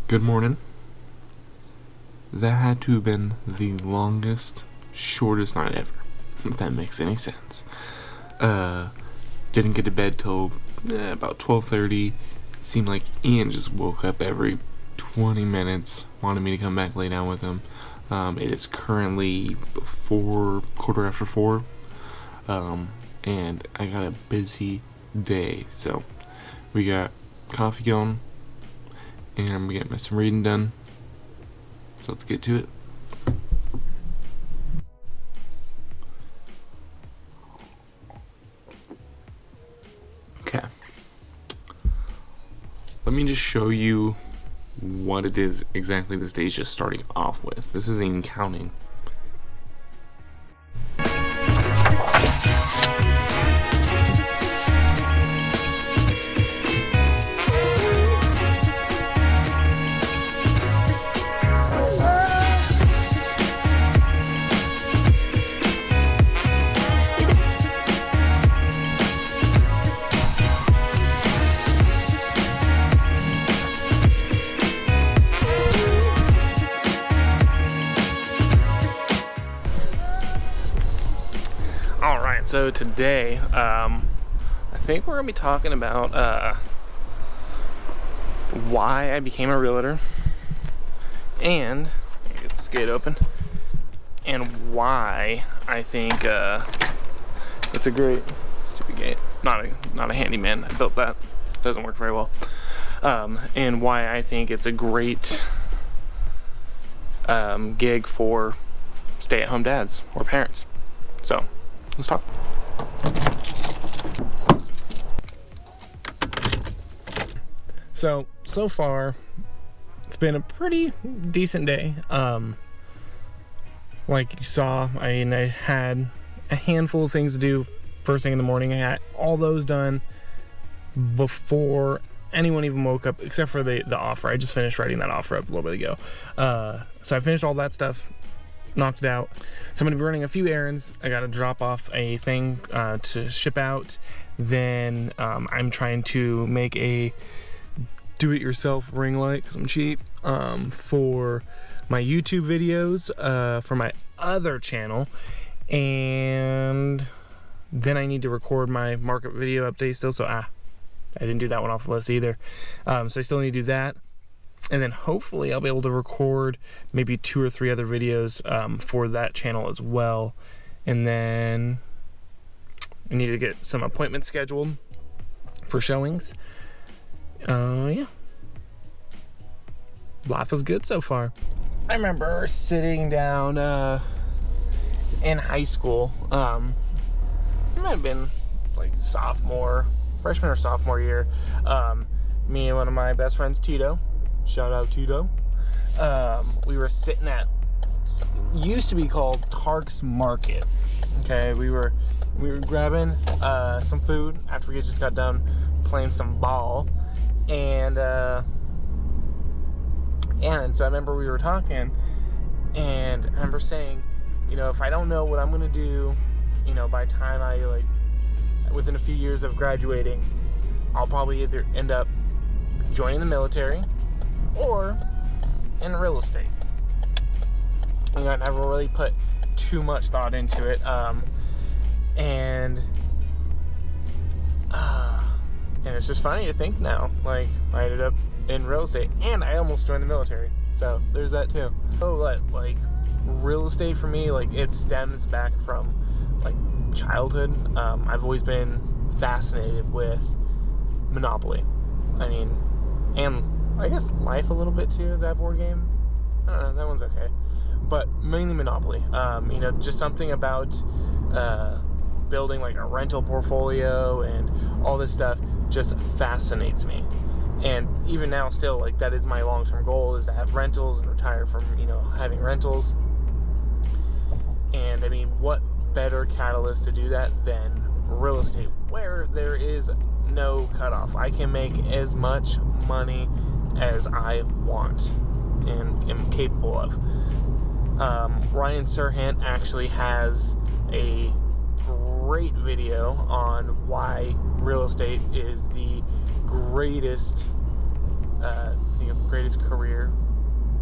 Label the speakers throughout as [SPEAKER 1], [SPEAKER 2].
[SPEAKER 1] Good morning. That had to have been the longest, shortest night ever, if that makes any sense. Didn't get to bed till about 12:30. Seemed like Ian just woke up every 20 minutes, wanted me to come back lay down with him. It is currently quarter after 4, and I got a busy day, so we got coffee going, and I'm gonna get some reading done. So let's get to it. Okay. Let me just show you what it is exactly this day is just starting off with. This isn't even counting. Alright, so today, I think we're going to be talking about why I became a realtor, and get this gate open, and why I think it's a great, stupid gate, not a handyman, I built that, doesn't work very well, and why I think it's a great gig for stay-at-home dads or parents. So let's talk. So far, it's been a pretty decent day. Like you saw, I had a handful of things to do first thing in the morning. I had all those done before anyone even woke up, except for the offer. I just finished writing that offer up a little bit ago. So I finished all that stuff, knocked it out. So I'm gonna be running a few errands. I gotta drop off a thing to ship out. Then I'm trying to make a do-it-yourself ring light because I'm cheap for my YouTube videos for my other channel, and then I need to record my market video update still. So I didn't do that one off the list either. So I still need to do that. And then hopefully I'll be able to record maybe 2 or 3 other videos for that channel as well. And then I need to get some appointments scheduled for showings. Yeah. Life is good so far. I remember sitting down in high school. It might have been like freshman or sophomore year. Me and one of my best friends, Tito. Shout out Tito. We were sitting at used to be called Tark's Market. Okay, we were grabbing some food after we just got done playing some ball, and so I remember we were talking, and I remember saying, if I don't know what I'm gonna do, by the time I within a few years of graduating, I'll probably either end up joining the military or in real estate. I never really put too much thought into it, and it's just funny to think now, I ended up in real estate, and I almost joined the military, so there's that too. So real estate for me, it stems back from childhood. I've always been fascinated with Monopoly. And I guess Life a little bit too, that board game. I don't know, that one's okay. But mainly Monopoly. Just something about building a rental portfolio and all this stuff just fascinates me. And even now still, that is my long-term goal, is to have rentals and retire from, having rentals. And what better catalyst to do that than real estate, where there is no cutoff. I can make as much money as I want and am capable of. Ryan Serhant actually has a great video on why real estate is the greatest I think it's Greatest Career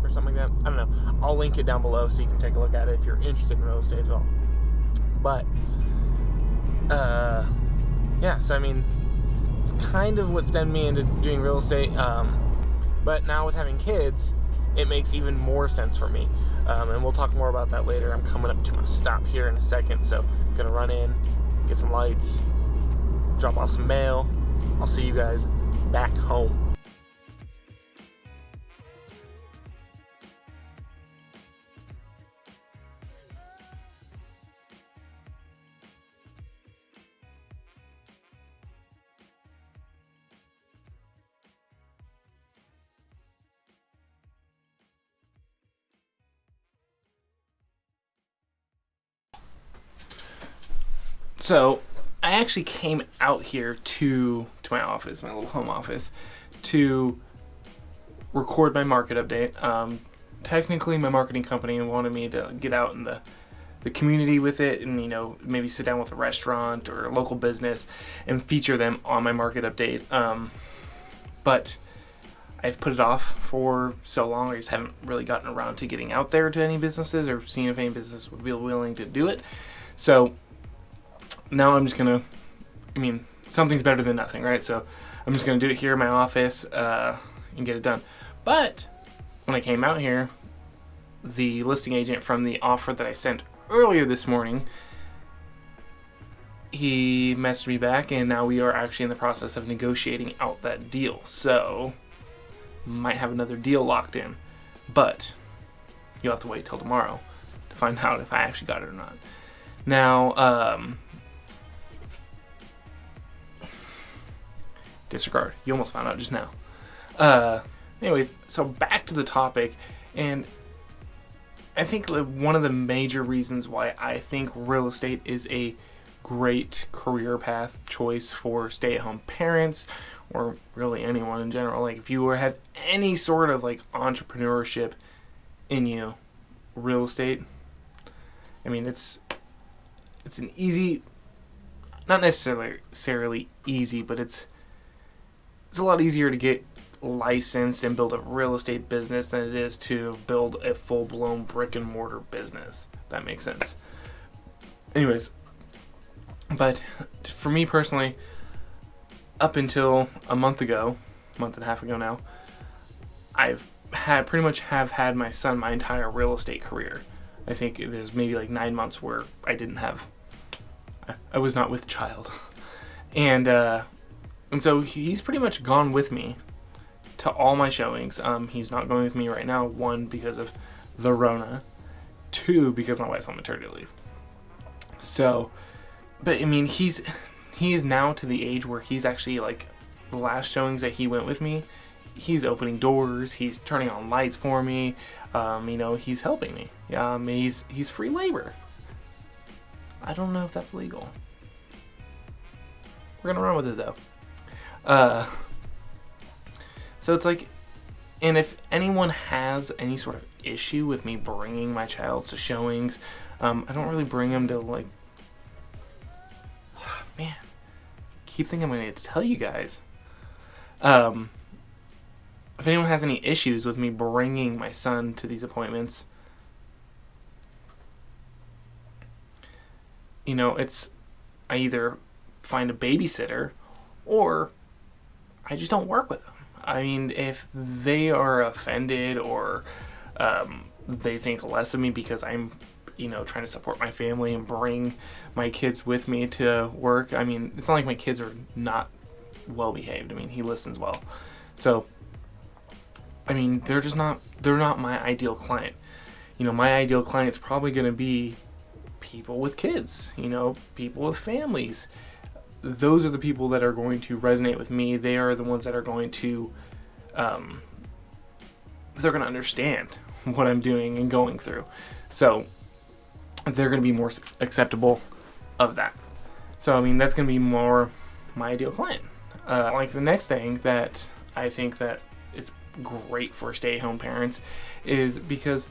[SPEAKER 1] or something like that. I don't know. I'll link it down below so you can take a look at it if you're interested in real estate at all. But yeah, so I mean, it's kind of what stemmed me into doing real estate. But now with having kids, it makes even more sense for me. And we'll talk more about that later. I'm coming up to my stop here in a second, so I'm gonna run in, get some lights, drop off some mail. I'll see you guys back home. So I actually came out here to my office, my little home office, to record my market update. Technically, my marketing company wanted me to get out in the community with it, and maybe sit down with a restaurant or a local business and feature them on my market update. But I've put it off for so long. I just haven't really gotten around to getting out there to any businesses or seeing if any business would be willing to do it. So now I'm just gonna, something's better than nothing, right? So I'm just gonna do it here in my office and get it done. But when I came out here, the listing agent from the offer that I sent earlier this morning, he messaged me back, and now we are actually in the process of negotiating out that deal. So might have another deal locked in, but you'll have to wait till tomorrow to find out if I actually got it or not. Now, disregard. You almost found out just now. Anyways, so back to the topic, and I think one of the major reasons why I think real estate is a great career path choice for stay-at-home parents, or really anyone in general. Like if you have any sort of like entrepreneurship in you, real estate, it's an easy, not necessarily easy, but it's a lot easier to get licensed and build a real estate business than it is to build a full-blown brick and mortar business. If that makes sense. Anyways, but for me personally, up until a month and a half ago now, I've pretty much had my son my entire real estate career. I think there's maybe like 9 months where I was not with child. And so he's pretty much gone with me to all my showings. He's not going with me right now, 1, because of the Rona, 2, because my wife's on maternity leave. So, but he is now to the age where he's actually, like, the last showings that he went with me, he's opening doors, he's turning on lights for me, he's helping me. He's free labor. I don't know if that's legal. We're gonna run with it though. So it's like, and if anyone has any sort of issue with me bringing my child to showings, I don't really bring them to like, man, keep thinking I'm gonna need to tell you guys. If anyone has any issues with me bringing my son to these appointments, I either find a babysitter or I just don't work with them. If they are offended or they think less of me because I'm, trying to support my family and bring my kids with me to work. It's not like my kids are not well behaved. He listens well. So, they're not my ideal client. My ideal client's probably going to be people with kids, people with families. Those are the people that are going to resonate with me. They are the ones that are going to, they're going to understand what I'm doing and going through. So they're going to be more acceptable of that. So, that's going to be more my ideal client. Like the next thing that I think that it's great for stay-at-home parents is because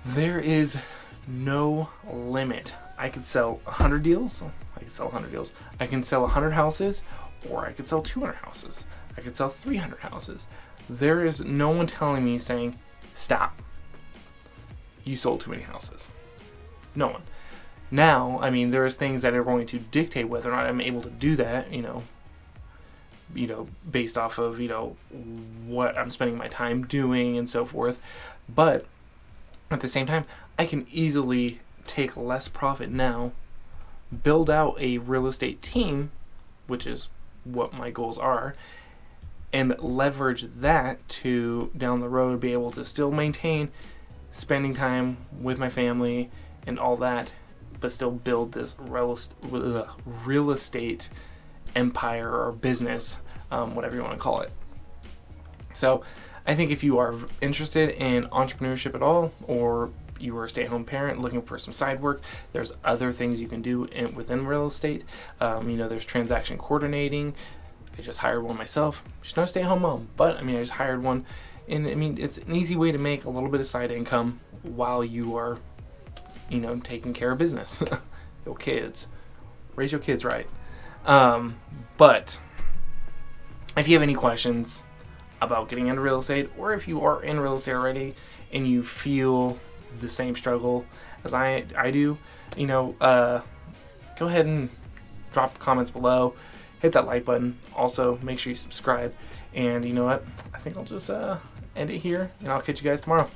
[SPEAKER 1] there is no limit. I could sell 100 deals. I can sell 100 houses, or I could sell 200 houses. I could sell 300 houses. there is no one telling me saying, stop. You sold too many houses. No one. Now, I mean, there's things that are going to dictate whether or not I'm able to do that, based off of, what I'm spending my time doing and so forth. But at the same time, I can easily take less profit now, build out a real estate team, which is what my goals are, and leverage that to down the road be able to still maintain spending time with my family and all that, but still build this real estate empire or business, whatever you want to call it. So I think if you are interested in entrepreneurship at all, or you are a stay-at-home parent looking for some side work, there's other things you can do within real estate. There's transaction coordinating. I just hired one myself. She's not a stay-at-home mom, but I just hired one. And it's an easy way to make a little bit of side income while you are, taking care of business. Your kids. Raise your kids right. But if you have any questions about getting into real estate, or if you are in real estate already and you feel the same struggle as I do, go ahead and drop comments below. Hit that like button. Also, make sure you subscribe. And you know what? I think I'll just end it here, and I'll catch you guys tomorrow.